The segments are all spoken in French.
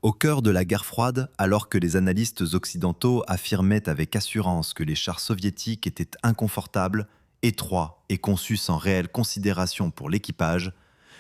Au cœur de la guerre froide, alors que les analystes occidentaux affirmaient avec assurance que les chars soviétiques étaient inconfortables, étroits et conçus sans réelle considération pour l'équipage,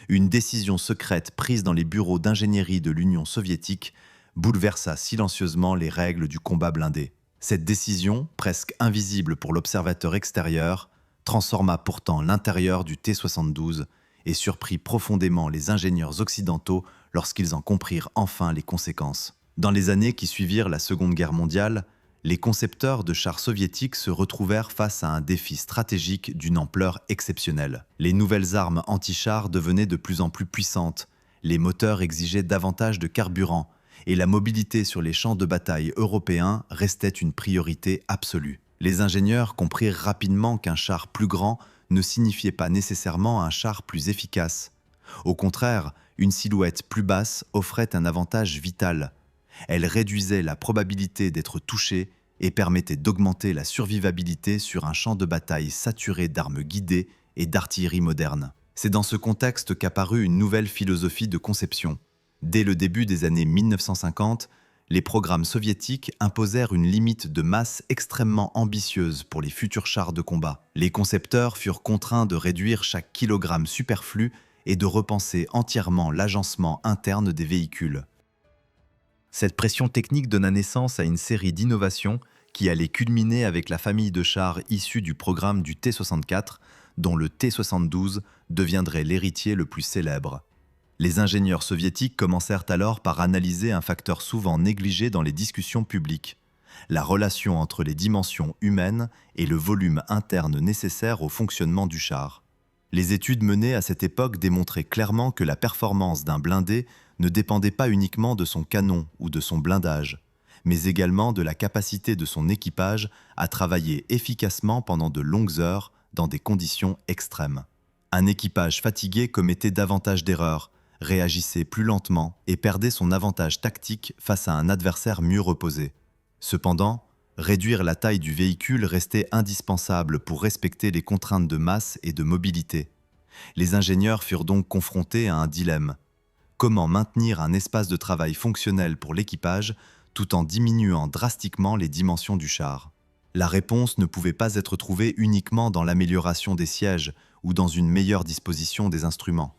une décision secrète prise dans les bureaux d'ingénierie de l'Union soviétique bouleversa silencieusement les règles du combat blindé. Cette décision, presque invisible pour l'observateur extérieur, transforma pourtant l'intérieur du T-72 et surprit profondément les ingénieurs occidentaux lorsqu'ils en comprirent enfin les conséquences. Dans les années qui suivirent la Seconde Guerre mondiale, les concepteurs de chars soviétiques se retrouvèrent face à un défi stratégique d'une ampleur exceptionnelle. Les nouvelles armes anti-chars devenaient de plus en plus puissantes, les moteurs exigeaient davantage de carburant, et la mobilité sur les champs de bataille européens restait une priorité absolue. Les ingénieurs comprirent rapidement qu'un char plus grand ne signifiait pas nécessairement un char plus efficace. Au contraire, une silhouette plus basse offrait un avantage vital. Elle réduisait la probabilité d'être touché et permettait d'augmenter la survivabilité sur un champ de bataille saturé d'armes guidées et d'artillerie moderne. C'est dans ce contexte qu'apparut une nouvelle philosophie de conception. Dès le début des années 1950, les programmes soviétiques imposèrent une limite de masse extrêmement ambitieuse pour les futurs chars de combat. Les concepteurs furent contraints de réduire chaque kilogramme superflu et de repenser entièrement l'agencement interne des véhicules. Cette pression technique donna naissance à une série d'innovations qui allaient culminer avec la famille de chars issus du programme du T-64, dont le T-72 deviendrait l'héritier le plus célèbre. Les ingénieurs soviétiques commencèrent alors par analyser un facteur souvent négligé dans les discussions publiques, la relation entre les dimensions humaines et le volume interne nécessaire au fonctionnement du char. Les études menées à cette époque démontraient clairement que la performance d'un blindé ne dépendait pas uniquement de son canon ou de son blindage, mais également de la capacité de son équipage à travailler efficacement pendant de longues heures dans des conditions extrêmes. Un équipage fatigué commettait davantage d'erreurs, réagissait plus lentement et perdait son avantage tactique face à un adversaire mieux reposé. Cependant, réduire la taille du véhicule restait indispensable pour respecter les contraintes de masse et de mobilité. Les ingénieurs furent donc confrontés à un dilemme. Comment maintenir un espace de travail fonctionnel pour l'équipage tout en diminuant drastiquement les dimensions du char? La réponse ne pouvait pas être trouvée uniquement dans l'amélioration des sièges ou dans une meilleure disposition des instruments.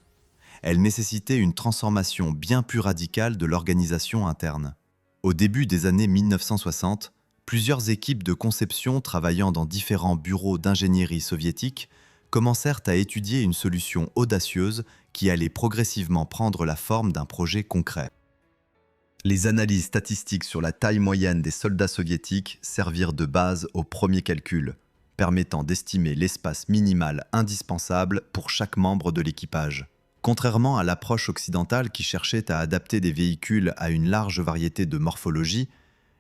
Elle nécessitait une transformation bien plus radicale de l'organisation interne. Au début des années 1960, plusieurs équipes de conception travaillant dans différents bureaux d'ingénierie soviétiques commencèrent à étudier une solution audacieuse qui allait progressivement prendre la forme d'un projet concret. Les analyses statistiques sur la taille moyenne des soldats soviétiques servirent de base au premier calcul, permettant d'estimer l'espace minimal indispensable pour chaque membre de l'équipage. Contrairement à l'approche occidentale qui cherchait à adapter des véhicules à une large variété de morphologies,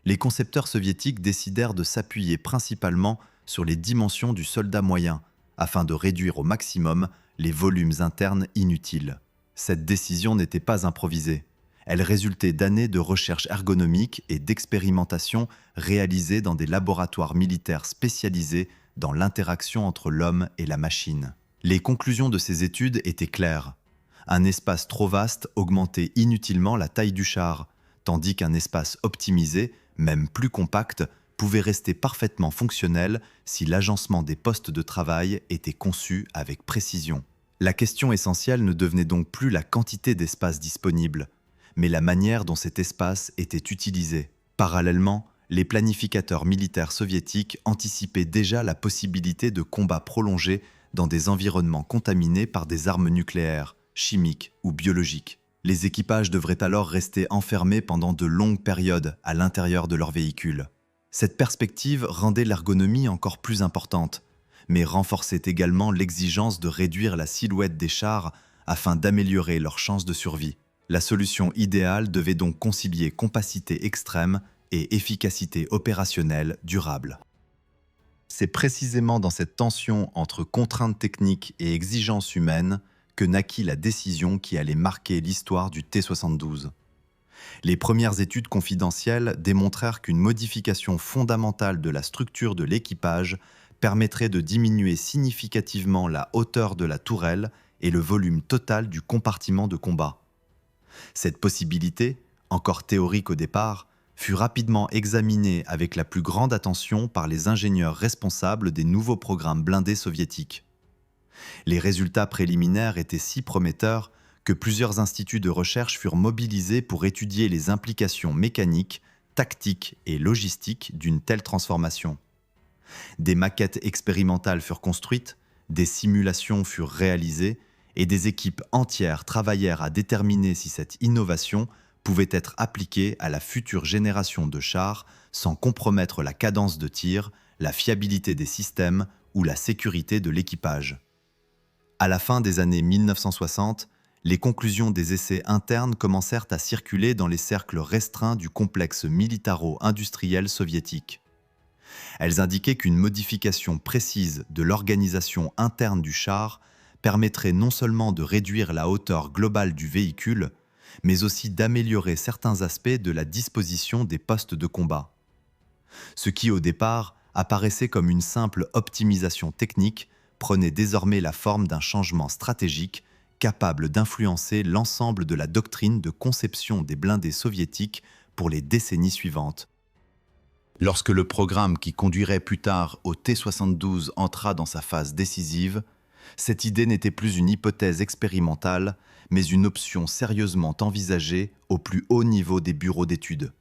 les concepteurs soviétiques décidèrent de s'appuyer principalement sur les dimensions du soldat moyen, afin de réduire au maximum les volumes internes inutiles. Cette décision n'était pas improvisée. Elle résultait d'années de recherche ergonomique et d'expérimentation réalisées dans des laboratoires militaires spécialisés dans l'interaction entre l'homme et la machine. Les conclusions de ces études étaient claires. Un espace trop vaste augmentait inutilement la taille du char, tandis qu'un espace optimisé, même plus compact, pouvait rester parfaitement fonctionnel si l'agencement des postes de travail était conçu avec précision. La question essentielle ne devenait donc plus la quantité d'espace disponible, mais la manière dont cet espace était utilisé. Parallèlement, les planificateurs militaires soviétiques anticipaient déjà la possibilité de combats prolongés dans des environnements contaminés par des armes nucléaires, chimiques ou biologiques. Les équipages devraient alors rester enfermés pendant de longues périodes à l'intérieur de leur véhicule. Cette perspective rendait l'ergonomie encore plus importante, mais renforçait également l'exigence de réduire la silhouette des chars afin d'améliorer leurs chances de survie. La solution idéale devait donc concilier compacité extrême et efficacité opérationnelle durable. C'est précisément dans cette tension entre contraintes techniques et exigences humaines que naquit la décision qui allait marquer l'histoire du T-72. Les premières études confidentielles démontrèrent qu'une modification fondamentale de la structure de l'équipage permettrait de diminuer significativement la hauteur de la tourelle et le volume total du compartiment de combat. Cette possibilité, encore théorique au départ, fut rapidement examiné avec la plus grande attention par les ingénieurs responsables des nouveaux programmes blindés soviétiques. Les résultats préliminaires étaient si prometteurs que plusieurs instituts de recherche furent mobilisés pour étudier les implications mécaniques, tactiques et logistiques d'une telle transformation. Des maquettes expérimentales furent construites, des simulations furent réalisées et des équipes entières travaillèrent à déterminer si cette innovation pouvait être appliquée à la future génération de chars sans compromettre la cadence de tir, la fiabilité des systèmes ou la sécurité de l'équipage. À la fin des années 1960, les conclusions des essais internes commencèrent à circuler dans les cercles restreints du complexe militaro-industriel soviétique. Elles indiquaient qu'une modification précise de l'organisation interne du char permettrait non seulement de réduire la hauteur globale du véhicule, mais aussi d'améliorer certains aspects de la disposition des postes de combat. Ce qui, au départ, apparaissait comme une simple optimisation technique, prenait désormais la forme d'un changement stratégique capable d'influencer l'ensemble de la doctrine de conception des blindés soviétiques pour les décennies suivantes. Lorsque le programme qui conduirait plus tard au T-72 entra dans sa phase décisive, cette idée n'était plus une hypothèse expérimentale, mais une option sérieusement envisagée au plus haut niveau des bureaux d'études.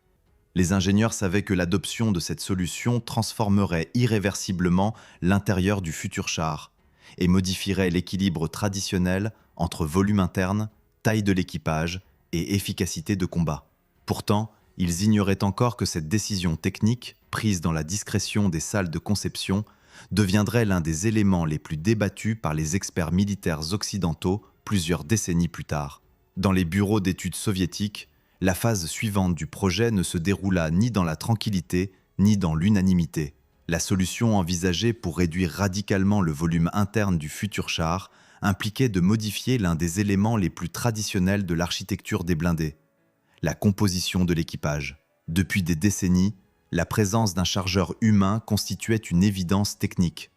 Les ingénieurs savaient que l'adoption de cette solution transformerait irréversiblement l'intérieur du futur char et modifierait l'équilibre traditionnel entre volume interne, taille de l'équipage et efficacité de combat. Pourtant, ils ignoraient encore que cette décision technique, prise dans la discrétion des salles de conception, deviendrait l'un des éléments les plus débattus par les experts militaires occidentaux plusieurs décennies plus tard. Dans les bureaux d'études soviétiques, la phase suivante du projet ne se déroula ni dans la tranquillité, ni dans l'unanimité. La solution envisagée pour réduire radicalement le volume interne du futur char impliquait de modifier l'un des éléments les plus traditionnels de l'architecture des blindés, la composition de l'équipage. Depuis des décennies, la présence d'un chargeur humain constituait une évidence technique,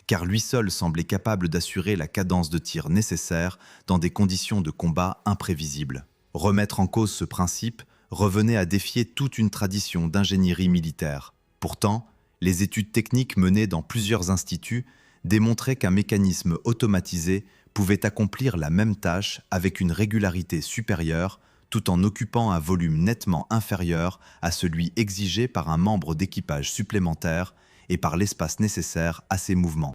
car lui seul semblait capable d'assurer la cadence de tir nécessaire dans des conditions de combat imprévisibles. Remettre en cause ce principe revenait à défier toute une tradition d'ingénierie militaire. Pourtant, les études techniques menées dans plusieurs instituts démontraient qu'un mécanisme automatisé pouvait accomplir la même tâche avec une régularité supérieure tout en occupant un volume nettement inférieur à celui exigé par un membre d'équipage supplémentaire et par l'espace nécessaire à ses mouvements.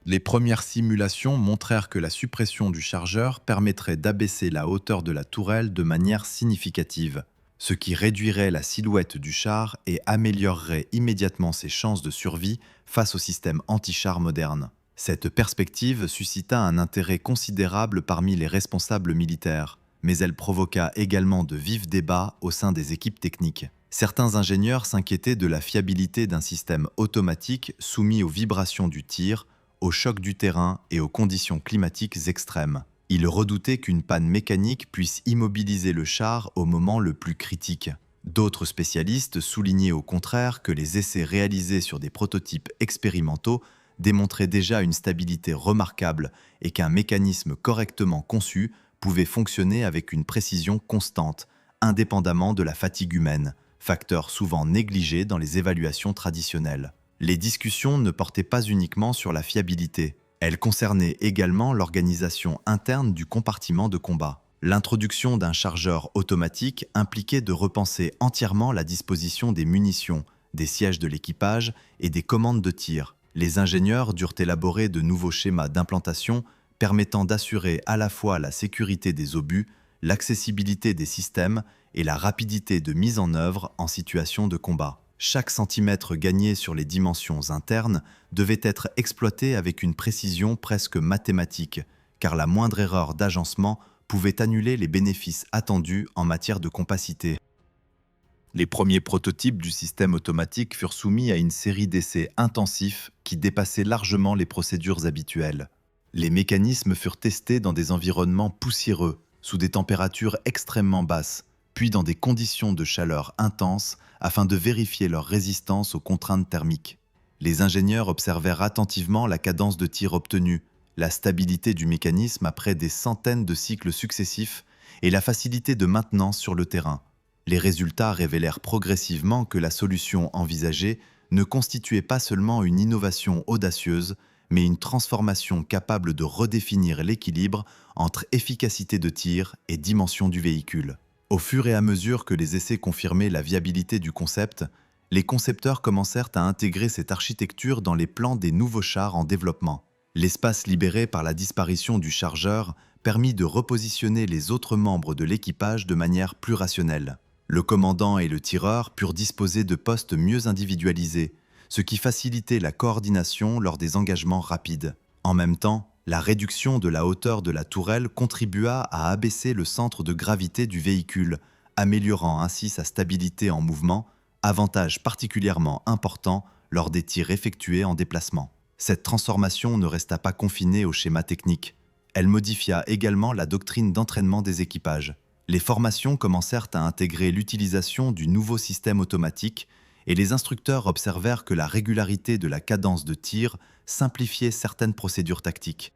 Les premières simulations montrèrent que la suppression du chargeur permettrait d'abaisser la hauteur de la tourelle de manière significative, ce qui réduirait la silhouette du char et améliorerait immédiatement ses chances de survie face au système anti-char moderne. Cette perspective suscita un intérêt considérable parmi les responsables militaires, mais elle provoqua également de vifs débats au sein des équipes techniques. Certains ingénieurs s'inquiétaient de la fiabilité d'un système automatique soumis aux vibrations du tir, aux chocs du terrain et aux conditions climatiques extrêmes. Ils redoutaient qu'une panne mécanique puisse immobiliser le char au moment le plus critique. D'autres spécialistes soulignaient au contraire que les essais réalisés sur des prototypes expérimentaux démontraient déjà une stabilité remarquable et qu'un mécanisme correctement conçu pouvait fonctionner avec une précision constante, indépendamment de la fatigue humaine, facteur souvent négligé dans les évaluations traditionnelles. Les discussions ne portaient pas uniquement sur la fiabilité, elles concernaient également l'organisation interne du compartiment de combat. L'introduction d'un chargeur automatique impliquait de repenser entièrement la disposition des munitions, des sièges de l'équipage et des commandes de tir. Les ingénieurs durent élaborer de nouveaux schémas d'implantation permettant d'assurer à la fois la sécurité des obus, l'accessibilité des systèmes et la rapidité de mise en œuvre en situation de combat. Chaque centimètre gagné sur les dimensions internes devait être exploité avec une précision presque mathématique, car la moindre erreur d'agencement pouvait annuler les bénéfices attendus en matière de compacité. Les premiers prototypes du système automatique furent soumis à une série d'essais intensifs qui dépassaient largement les procédures habituelles. Les mécanismes furent testés dans des environnements poussiéreux, sous des températures extrêmement basses, puis dans des conditions de chaleur intenses afin de vérifier leur résistance aux contraintes thermiques. Les ingénieurs observèrent attentivement la cadence de tir obtenue, la stabilité du mécanisme après des centaines de cycles successifs et la facilité de maintenance sur le terrain. Les résultats révélèrent progressivement que la solution envisagée ne constituait pas seulement une innovation audacieuse, mais une transformation capable de redéfinir l'équilibre entre efficacité de tir et dimension du véhicule. Au fur et à mesure que les essais confirmaient la viabilité du concept, les concepteurs commencèrent à intégrer cette architecture dans les plans des nouveaux chars en développement. L'espace libéré par la disparition du chargeur permit de repositionner les autres membres de l'équipage de manière plus rationnelle. Le commandant et le tireur purent disposer de postes mieux individualisés, ce qui facilitait la coordination lors des engagements rapides. En même temps, la réduction de la hauteur de la tourelle contribua à abaisser le centre de gravité du véhicule, améliorant ainsi sa stabilité en mouvement, avantage particulièrement important lors des tirs effectués en déplacement. Cette transformation ne resta pas confinée au schéma technique. Elle modifia également la doctrine d'entraînement des équipages. Les formations commencèrent à intégrer l'utilisation du nouveau système automatique et les instructeurs observèrent que la régularité de la cadence de tir simplifiait certaines procédures tactiques.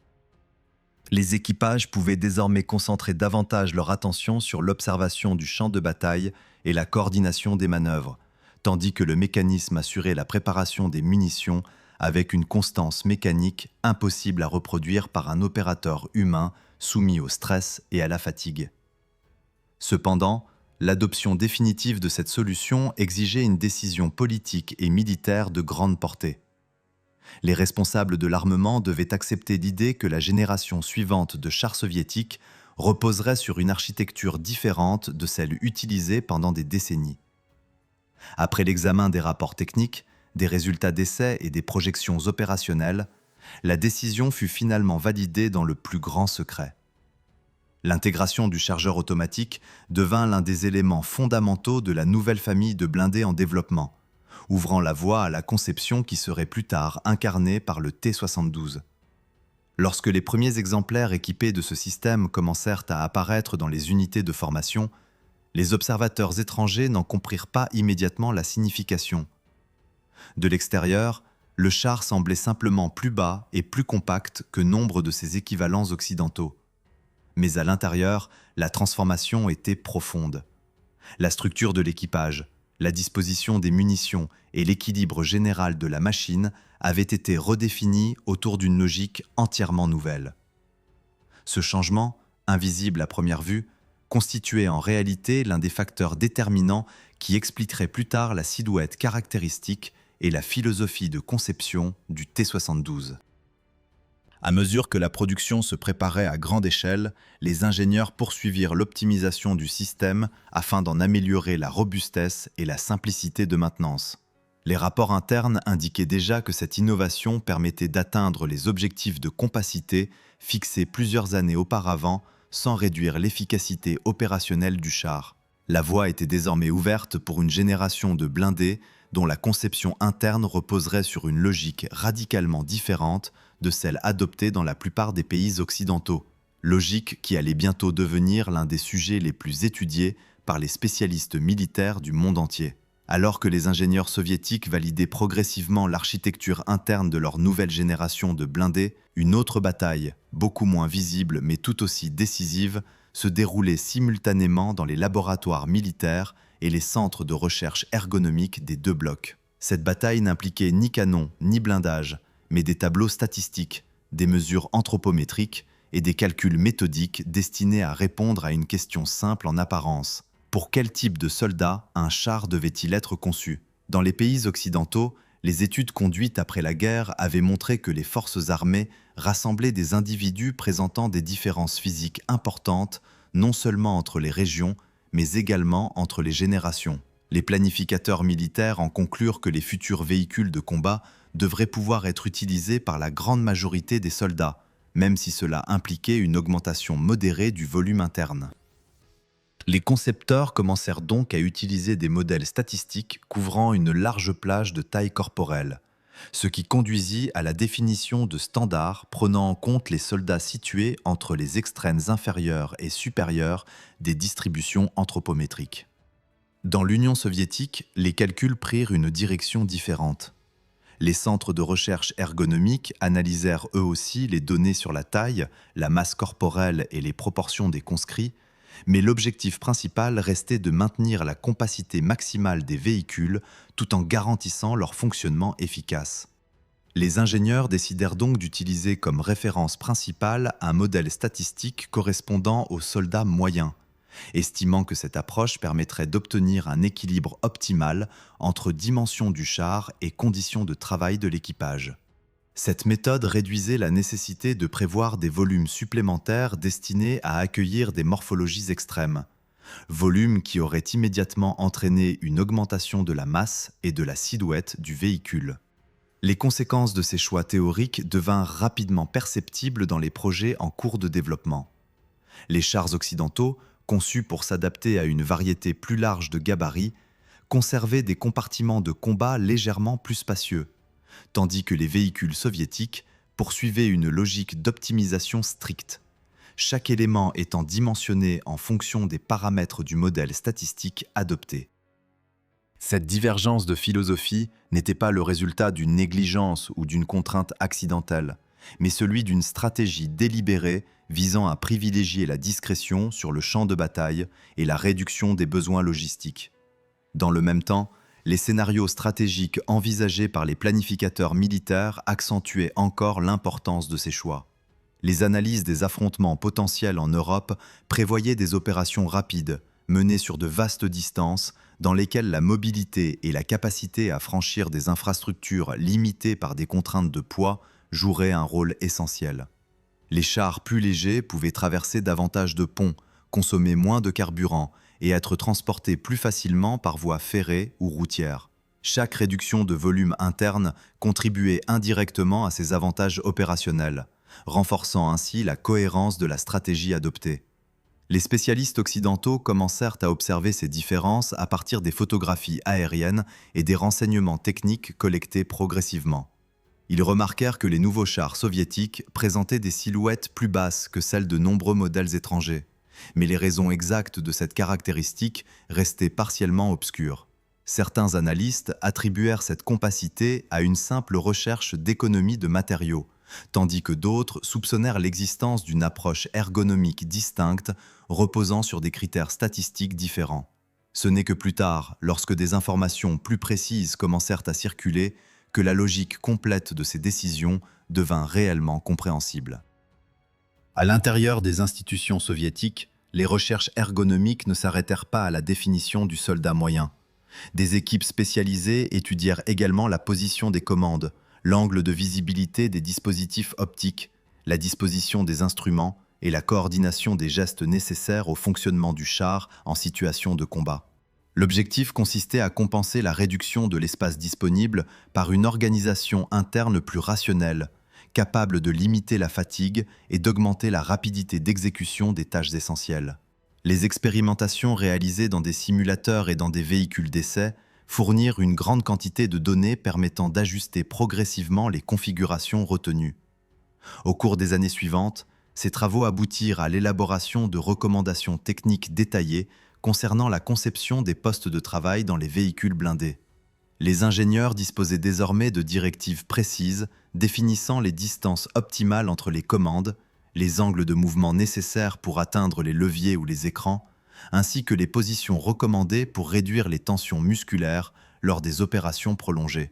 Les équipages pouvaient désormais concentrer davantage leur attention sur l'observation du champ de bataille et la coordination des manœuvres, tandis que le mécanisme assurait la préparation des munitions avec une constance mécanique impossible à reproduire par un opérateur humain soumis au stress et à la fatigue. Cependant, l'adoption définitive de cette solution exigeait une décision politique et militaire de grande portée. Les responsables de l'armement devaient accepter l'idée que la génération suivante de chars soviétiques reposerait sur une architecture différente de celle utilisée pendant des décennies. Après l'examen des rapports techniques, des résultats d'essais et des projections opérationnelles, la décision fut finalement validée dans le plus grand secret. L'intégration du chargeur automatique devint l'un des éléments fondamentaux de la nouvelle famille de blindés en développement, ouvrant la voie à la conception qui serait plus tard incarnée par le T-72. Lorsque les premiers exemplaires équipés de ce système commencèrent à apparaître dans les unités de formation, les observateurs étrangers n'en comprirent pas immédiatement la signification. De l'extérieur, le char semblait simplement plus bas et plus compact que nombre de ses équivalents occidentaux. Mais à l'intérieur, la transformation était profonde. La structure de l'équipage, la disposition des munitions et l'équilibre général de la machine avaient été redéfinis autour d'une logique entièrement nouvelle. Ce changement, invisible à première vue, constituait en réalité l'un des facteurs déterminants qui expliquerait plus tard la silhouette caractéristique et la philosophie de conception du T-72. À mesure que la production se préparait à grande échelle, les ingénieurs poursuivirent l'optimisation du système afin d'en améliorer la robustesse et la simplicité de maintenance. Les rapports internes indiquaient déjà que cette innovation permettait d'atteindre les objectifs de compacité fixés plusieurs années auparavant sans réduire l'efficacité opérationnelle du char. La voie était désormais ouverte pour une génération de blindés dont la conception interne reposerait sur une logique radicalement différente de celle adoptée dans la plupart des pays occidentaux, logique qui allait bientôt devenir l'un des sujets les plus étudiés par les spécialistes militaires du monde entier. Alors que les ingénieurs soviétiques validaient progressivement l'architecture interne de leur nouvelle génération de blindés, une autre bataille, beaucoup moins visible mais tout aussi décisive, se déroulait simultanément dans les laboratoires militaires et les centres de recherche ergonomique des deux blocs. Cette bataille n'impliquait ni canon ni blindage, mais des tableaux statistiques, des mesures anthropométriques et des calculs méthodiques destinés à répondre à une question simple en apparence. Pour quel type de soldat un char devait-il être conçu ? Dans les pays occidentaux, les études conduites après la guerre avaient montré que les forces armées rassemblaient des individus présentant des différences physiques importantes, non seulement entre les régions, mais également entre les générations. Les planificateurs militaires en conclurent que les futurs véhicules de combat devraient pouvoir être utilisés par la grande majorité des soldats, même si cela impliquait une augmentation modérée du volume interne. Les concepteurs commencèrent donc à utiliser des modèles statistiques couvrant une large plage de taille corporelle, ce qui conduisit à la définition de standards prenant en compte les soldats situés entre les extrêmes inférieurs et supérieurs des distributions anthropométriques. Dans l'Union soviétique, les calculs prirent une direction différente. Les centres de recherche ergonomique analysèrent eux aussi les données sur la taille, la masse corporelle et les proportions des conscrits, Mais l'objectif principal restait de maintenir la capacité maximale des véhicules tout en garantissant leur fonctionnement efficace. Les ingénieurs décidèrent donc d'utiliser comme référence principale un modèle statistique correspondant aux soldats moyens, estimant que cette approche permettrait d'obtenir un équilibre optimal entre dimension du char et conditions de travail de l'équipage. Cette méthode réduisait la nécessité de prévoir des volumes supplémentaires destinés à accueillir des morphologies extrêmes, volumes qui auraient immédiatement entraîné une augmentation de la masse et de la silhouette du véhicule. Les conséquences de ces choix théoriques devinrent rapidement perceptibles dans les projets en cours de développement. Les chars occidentaux, conçus pour s'adapter à une variété plus large de gabarits, conservaient des compartiments de combat légèrement plus spacieux, tandis que les véhicules soviétiques poursuivaient une logique d'optimisation stricte, chaque élément étant dimensionné en fonction des paramètres du modèle statistique adopté. Cette divergence de philosophie n'était pas le résultat d'une négligence ou d'une contrainte accidentelle, mais celui d'une stratégie délibérée visant à privilégier la discrétion sur le champ de bataille et la réduction des besoins logistiques. Dans le même temps, les scénarios stratégiques envisagés par les planificateurs militaires accentuaient encore l'importance de ces choix. Les analyses des affrontements potentiels en Europe prévoyaient des opérations rapides, menées sur de vastes distances, dans lesquelles la mobilité et la capacité à franchir des infrastructures limitées par des contraintes de poids joueraient un rôle essentiel. Les chars plus légers pouvaient traverser davantage de ponts, consommer moins de carburant et être transportés plus facilement par voie ferrée ou routière. Chaque réduction de volume interne contribuait indirectement à ces avantages opérationnels, renforçant ainsi la cohérence de la stratégie adoptée. Les spécialistes occidentaux commencèrent à observer ces différences à partir des photographies aériennes et des renseignements techniques collectés progressivement. Ils remarquèrent que les nouveaux chars soviétiques présentaient des silhouettes plus basses que celles de nombreux modèles étrangers, mais les raisons exactes de cette caractéristique restaient partiellement obscures. Certains analystes attribuèrent cette compacité à une simple recherche d'économie de matériaux, tandis que d'autres soupçonnèrent l'existence d'une approche ergonomique distincte reposant sur des critères statistiques différents. Ce n'est que plus tard, lorsque des informations plus précises commencèrent à circuler, que la logique complète de ces décisions devint réellement compréhensible. À l'intérieur des institutions soviétiques, les recherches ergonomiques ne s'arrêtèrent pas à la définition du soldat moyen. Des équipes spécialisées étudièrent également la position des commandes, l'angle de visibilité des dispositifs optiques, la disposition des instruments et la coordination des gestes nécessaires au fonctionnement du char en situation de combat. L'objectif consistait à compenser la réduction de l'espace disponible par une organisation interne plus rationnelle, capable de limiter la fatigue et d'augmenter la rapidité d'exécution des tâches essentielles. Les expérimentations réalisées dans des simulateurs et dans des véhicules d'essai fournirent une grande quantité de données permettant d'ajuster progressivement les configurations retenues. Au cours des années suivantes, ces travaux aboutirent à l'élaboration de recommandations techniques détaillées concernant la conception des postes de travail dans les véhicules blindés. Les ingénieurs disposaient désormais de directives précises définissant les distances optimales entre les commandes, les angles de mouvement nécessaires pour atteindre les leviers ou les écrans, ainsi que les positions recommandées pour réduire les tensions musculaires lors des opérations prolongées.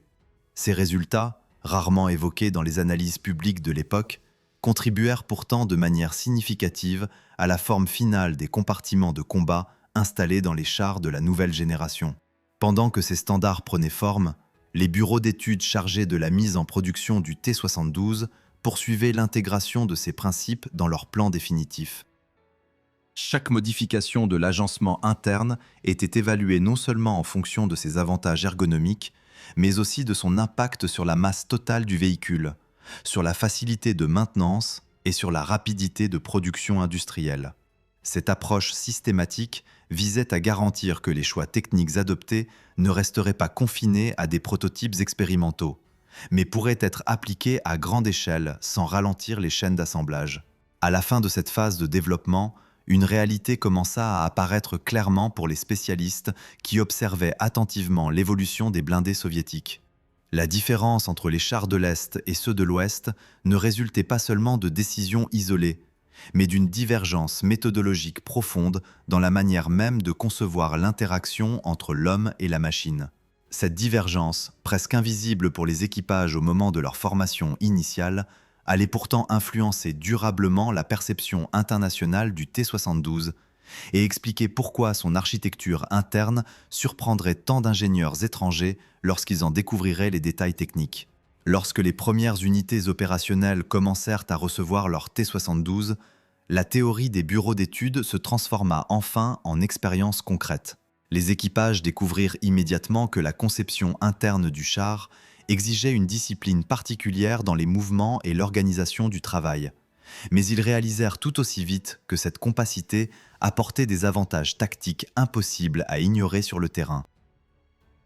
Ces résultats, rarement évoqués dans les analyses publiques de l'époque, contribuèrent pourtant de manière significative à la forme finale des compartiments de combat installés dans les chars de la nouvelle génération. Pendant que ces standards prenaient forme, les bureaux d'études chargés de la mise en production du T-72 poursuivaient l'intégration de ces principes dans leurs plans définitifs. Chaque modification de l'agencement interne était évaluée non seulement en fonction de ses avantages ergonomiques, mais aussi de son impact sur la masse totale du véhicule, sur la facilité de maintenance et sur la rapidité de production industrielle. Cette approche systématique visait à garantir que les choix techniques adoptés ne resteraient pas confinés à des prototypes expérimentaux, mais pourraient être appliqués à grande échelle sans ralentir les chaînes d'assemblage. À la fin de cette phase de développement, une réalité commença à apparaître clairement pour les spécialistes qui observaient attentivement l'évolution des blindés soviétiques. La différence entre les chars de l'Est et ceux de l'Ouest ne résultait pas seulement de décisions isolées, mais d'une divergence méthodologique profonde dans la manière même de concevoir l'interaction entre l'homme et la machine. Cette divergence, presque invisible pour les équipages au moment de leur formation initiale, allait pourtant influencer durablement la perception internationale du T-72 et expliquer pourquoi son architecture interne surprendrait tant d'ingénieurs étrangers lorsqu'ils en découvriraient les détails techniques. Lorsque les premières unités opérationnelles commencèrent à recevoir leur T-72, la théorie des bureaux d'études se transforma enfin en expérience concrète. Les équipages découvrirent immédiatement que la conception interne du char exigeait une discipline particulière dans les mouvements et l'organisation du travail. Mais ils réalisèrent tout aussi vite que cette compacité apportait des avantages tactiques impossibles à ignorer sur le terrain.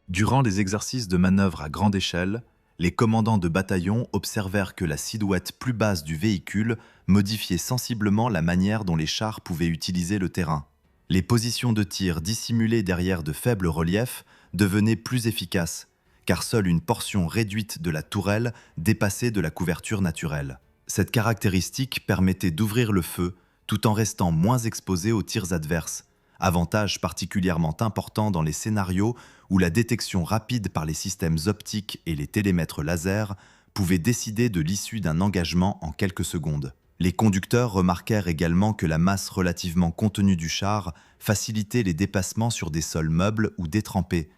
Durant les exercices de manœuvre à grande échelle, les commandants de bataillon observèrent que la silhouette plus basse du véhicule modifiait sensiblement la manière dont les chars pouvaient utiliser le terrain. Les positions de tir dissimulées derrière de faibles reliefs devenaient plus efficaces, car seule une portion réduite de la tourelle dépassait de la couverture naturelle. Cette caractéristique permettait d'ouvrir le feu tout en restant moins exposé aux tirs adverses, avantage particulièrement important dans les scénarios où la détection rapide par les systèmes optiques et les télémètres laser pouvait décider de l'issue d'un engagement en quelques secondes. Les conducteurs remarquèrent également que la masse relativement contenue du char facilitait les dépassements sur des sols meubles ou détrempés,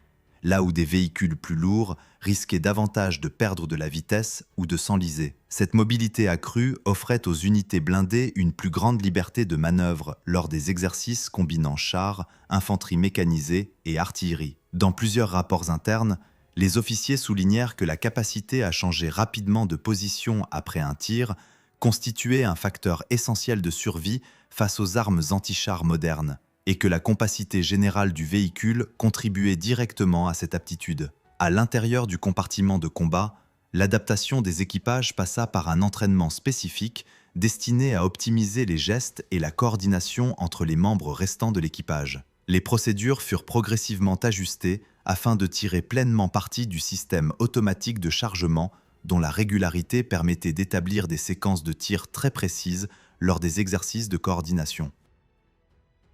là où des véhicules plus lourds risquaient davantage de perdre de la vitesse ou de s'enliser. Cette mobilité accrue offrait aux unités blindées une plus grande liberté de manœuvre lors des exercices combinant chars, infanterie mécanisée et artillerie. Dans plusieurs rapports internes, les officiers soulignèrent que la capacité à changer rapidement de position après un tir constituait un facteur essentiel de survie face aux armes anti-chars modernes, et que la compacité générale du véhicule contribuait directement à cette aptitude. À l'intérieur du compartiment de combat, l'adaptation des équipages passa par un entraînement spécifique destiné à optimiser les gestes et la coordination entre les membres restants de l'équipage. Les procédures furent progressivement ajustées afin de tirer pleinement parti du système automatique de chargement dont la régularité permettait d'établir des séquences de tir très précises lors des exercices de coordination.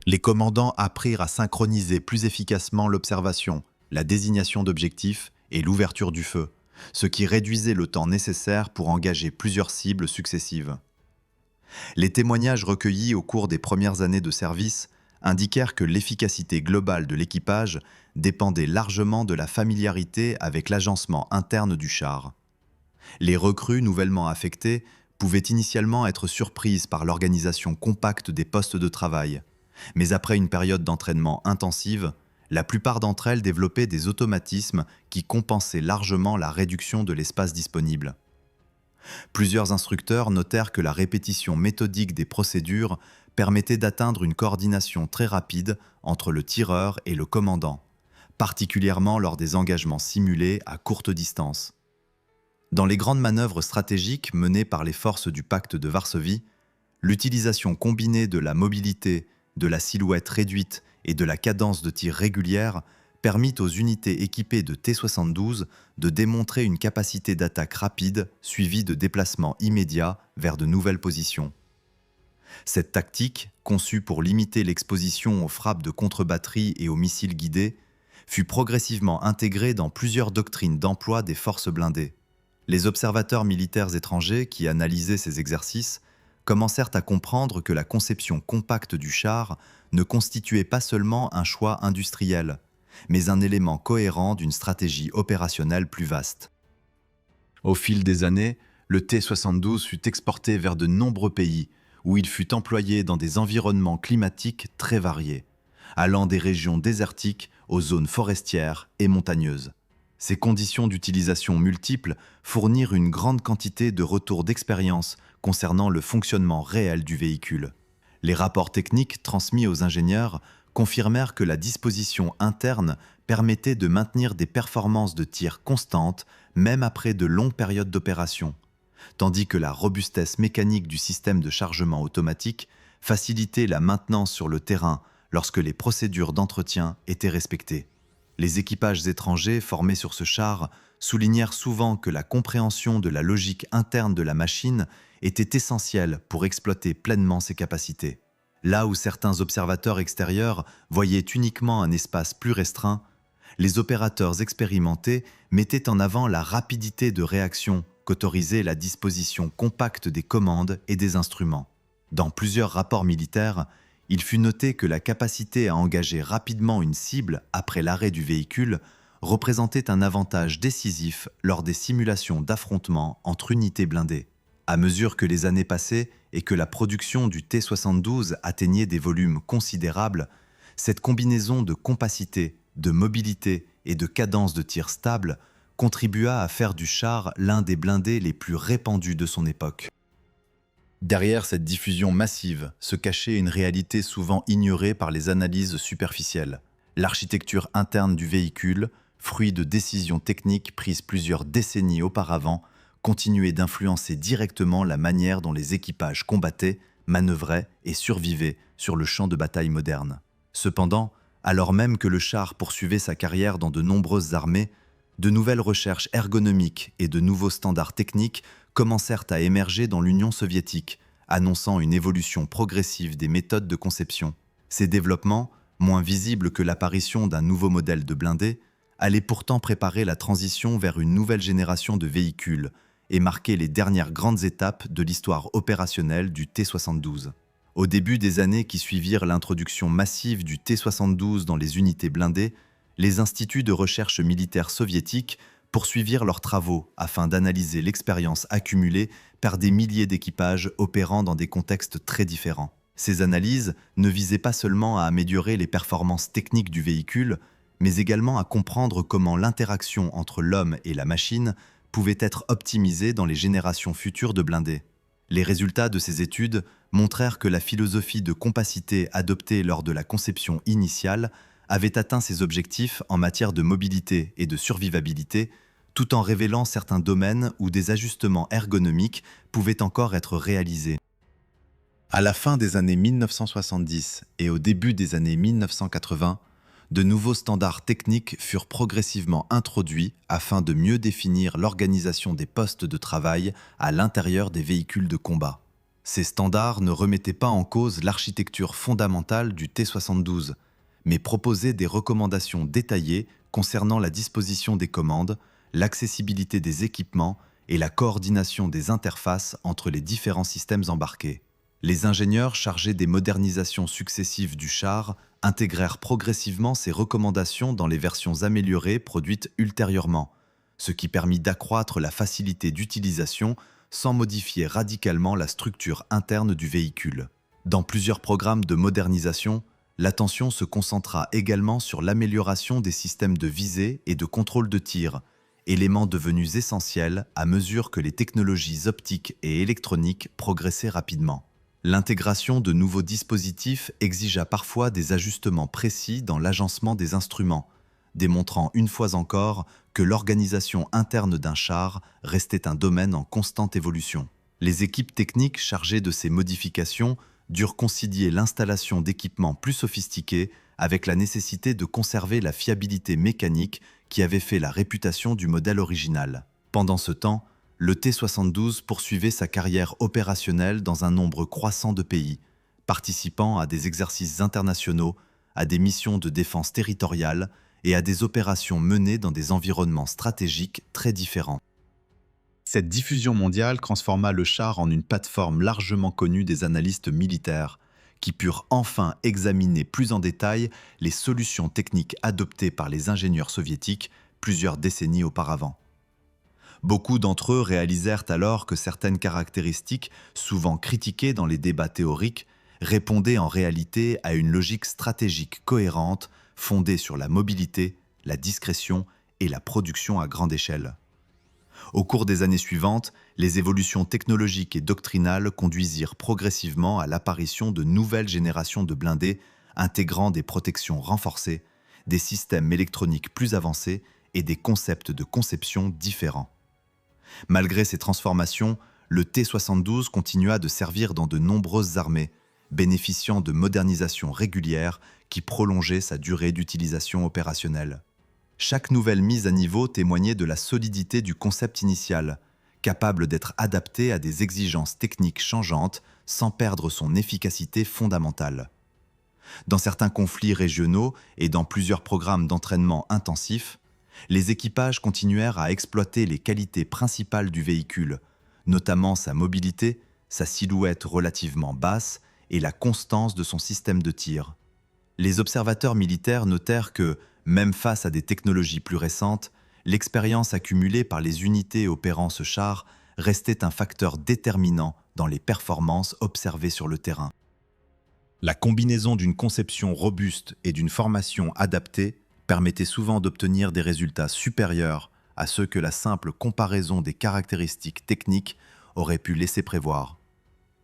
Les commandants apprirent à synchroniser plus efficacement l'observation, la désignation d'objectifs et l'ouverture du feu, ce qui réduisait le temps nécessaire pour engager plusieurs cibles successives. Les témoignages recueillis au cours des premières années de service indiquèrent que l'efficacité globale de l'équipage dépendait largement de la familiarité avec l'agencement interne du char. Les recrues nouvellement affectées pouvaient initialement être surprises par l'organisation compacte des postes de travail, mais après une période d'entraînement intensive, la plupart d'entre elles développaient des automatismes qui compensaient largement la réduction de l'espace disponible. Plusieurs instructeurs notèrent que la répétition méthodique des procédures permettait d'atteindre une coordination très rapide entre le tireur et le commandant, particulièrement lors des engagements simulés à courte distance. Dans les grandes manœuvres stratégiques menées par les forces du pacte de Varsovie, l'utilisation combinée de la mobilité, de la silhouette réduite et de la cadence de tir régulière permit aux unités équipées de T-72 de démontrer une capacité d'attaque rapide suivie de déplacements immédiats vers de nouvelles positions. Cette tactique, conçue pour limiter l'exposition aux frappes de contre-batterie et aux missiles guidés, fut progressivement intégrée dans plusieurs doctrines d'emploi des forces blindées. Les observateurs militaires étrangers qui analysaient ces exercices commencèrent à comprendre que la conception compacte du char ne constituait pas seulement un choix industriel, mais un élément cohérent d'une stratégie opérationnelle plus vaste. Au fil des années, le T-72 fut exporté vers de nombreux pays où il fut employé dans des environnements climatiques très variés, allant des régions désertiques aux zones forestières et montagneuses. Ces conditions d'utilisation multiples fournirent une grande quantité de retours d'expérience concernant le fonctionnement réel du véhicule. Les rapports techniques transmis aux ingénieurs confirmèrent que la disposition interne permettait de maintenir des performances de tir constantes même après de longues périodes d'opération, tandis que la robustesse mécanique du système de chargement automatique facilitait la maintenance sur le terrain lorsque les procédures d'entretien étaient respectées. Les équipages étrangers formés sur ce char soulignèrent souvent que la compréhension de la logique interne de la machine était essentiel pour exploiter pleinement ses capacités. Là où certains observateurs extérieurs voyaient uniquement un espace plus restreint, les opérateurs expérimentés mettaient en avant la rapidité de réaction qu'autorisait la disposition compacte des commandes et des instruments. Dans plusieurs rapports militaires, il fut noté que la capacité à engager rapidement une cible après l'arrêt du véhicule représentait un avantage décisif lors des simulations d'affrontement entre unités blindées. À mesure que les années passaient et que la production du T-72 atteignait des volumes considérables, cette combinaison de compacité, de mobilité et de cadence de tir stable contribua à faire du char l'un des blindés les plus répandus de son époque. Derrière cette diffusion massive se cachait une réalité souvent ignorée par les analyses superficielles. L'architecture interne du véhicule, fruit de décisions techniques prises plusieurs décennies auparavant, continuait d'influencer directement la manière dont les équipages combattaient, manœuvraient et survivaient sur le champ de bataille moderne. Cependant, alors même que le char poursuivait sa carrière dans de nombreuses armées, de nouvelles recherches ergonomiques et de nouveaux standards techniques commencèrent à émerger dans l'Union soviétique, annonçant une évolution progressive des méthodes de conception. Ces développements, moins visibles que l'apparition d'un nouveau modèle de blindé, allaient pourtant préparer la transition vers une nouvelle génération de véhicules et marquer les dernières grandes étapes de l'histoire opérationnelle du T-72. Au début des années qui suivirent l'introduction massive du T-72 dans les unités blindées, les instituts de recherche militaire soviétiques poursuivirent leurs travaux afin d'analyser l'expérience accumulée par des milliers d'équipages opérant dans des contextes très différents. Ces analyses ne visaient pas seulement à améliorer les performances techniques du véhicule, mais également à comprendre comment l'interaction entre l'homme et la machine pouvait être optimisée dans les générations futures de blindés. Les résultats de ces études montrèrent que la philosophie de compacité adoptée lors de la conception initiale avait atteint ses objectifs en matière de mobilité et de survivabilité, tout en révélant certains domaines où des ajustements ergonomiques pouvaient encore être réalisés. À la fin des années 1970 et au début des années 1980, de nouveaux standards techniques furent progressivement introduits afin de mieux définir l'organisation des postes de travail à l'intérieur des véhicules de combat. Ces standards ne remettaient pas en cause l'architecture fondamentale du T-72, mais proposaient des recommandations détaillées concernant la disposition des commandes, l'accessibilité des équipements et la coordination des interfaces entre les différents systèmes embarqués. Les ingénieurs chargés des modernisations successives du char intégrèrent progressivement ces recommandations dans les versions améliorées produites ultérieurement, ce qui permit d'accroître la facilité d'utilisation sans modifier radicalement la structure interne du véhicule. Dans plusieurs programmes de modernisation, l'attention se concentra également sur l'amélioration des systèmes de visée et de contrôle de tir, éléments devenus essentiels à mesure que les technologies optiques et électroniques progressaient rapidement. L'intégration de nouveaux dispositifs exigea parfois des ajustements précis dans l'agencement des instruments, démontrant une fois encore que l'organisation interne d'un char restait un domaine en constante évolution. Les équipes techniques chargées de ces modifications durent concilier l'installation d'équipements plus sophistiqués avec la nécessité de conserver la fiabilité mécanique qui avait fait la réputation du modèle original. Pendant ce temps, le T-72 poursuivait sa carrière opérationnelle dans un nombre croissant de pays, participant à des exercices internationaux, à des missions de défense territoriale et à des opérations menées dans des environnements stratégiques très différents. Cette diffusion mondiale transforma le char en une plateforme largement connue des analystes militaires, qui purent enfin examiner plus en détail les solutions techniques adoptées par les ingénieurs soviétiques plusieurs décennies auparavant. Beaucoup d'entre eux réalisèrent alors que certaines caractéristiques, souvent critiquées dans les débats théoriques, répondaient en réalité à une logique stratégique cohérente fondée sur la mobilité, la discrétion et la production à grande échelle. Au cours des années suivantes, les évolutions technologiques et doctrinales conduisirent progressivement à l'apparition de nouvelles générations de blindés intégrant des protections renforcées, des systèmes électroniques plus avancés et des concepts de conception différents. Malgré ces transformations, le T-72 continua de servir dans de nombreuses armées, bénéficiant de modernisations régulières qui prolongeaient sa durée d'utilisation opérationnelle. Chaque nouvelle mise à niveau témoignait de la solidité du concept initial, capable d'être adapté à des exigences techniques changeantes sans perdre son efficacité fondamentale. Dans certains conflits régionaux et dans plusieurs programmes d'entraînement intensifs, les équipages continuèrent à exploiter les qualités principales du véhicule, notamment sa mobilité, sa silhouette relativement basse et la constance de son système de tir. Les observateurs militaires notèrent que, même face à des technologies plus récentes, l'expérience accumulée par les unités opérant ce char restait un facteur déterminant dans les performances observées sur le terrain. La combinaison d'une conception robuste et d'une formation adaptée permettait souvent d'obtenir des résultats supérieurs à ceux que la simple comparaison des caractéristiques techniques aurait pu laisser prévoir.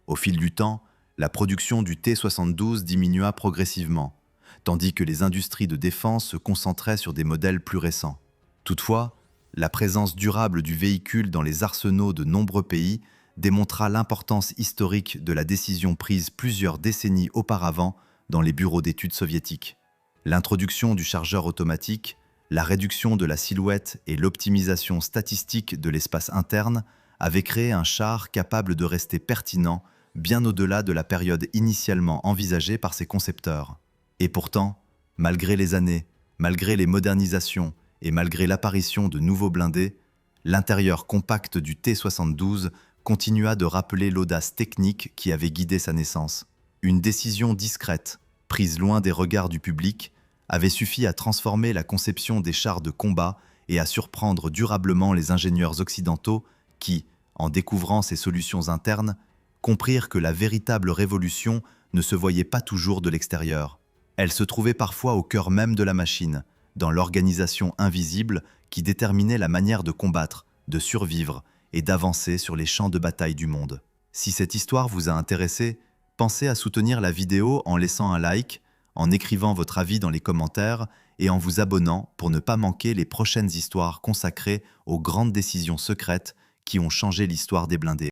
Au fil du temps, la production du T-72 diminua progressivement, tandis que les industries de défense se concentraient sur des modèles plus récents. Toutefois, la présence durable du véhicule dans les arsenaux de nombreux pays démontra l'importance historique de la décision prise plusieurs décennies auparavant dans les bureaux d'études soviétiques. L'introduction du chargeur automatique, la réduction de la silhouette et l'optimisation statistique de l'espace interne avaient créé un char capable de rester pertinent bien au-delà de la période initialement envisagée par ses concepteurs. Et pourtant, malgré les années, malgré les modernisations et malgré l'apparition de nouveaux blindés, l'intérieur compact du T-72 continua de rappeler l'audace technique qui avait guidé sa naissance. Une décision discrète, prise loin des regards du public, avait suffi à transformer la conception des chars de combat et à surprendre durablement les ingénieurs occidentaux qui, en découvrant ces solutions internes, comprirent que la véritable révolution ne se voyait pas toujours de l'extérieur. Elle se trouvait parfois au cœur même de la machine, dans l'organisation invisible qui déterminait la manière de combattre, de survivre et d'avancer sur les champs de bataille du monde. Si cette histoire vous a intéressé, pensez à soutenir la vidéo en laissant un like, en écrivant votre avis dans les commentaires et en vous abonnant pour ne pas manquer les prochaines histoires consacrées aux grandes décisions secrètes qui ont changé l'histoire des blindés.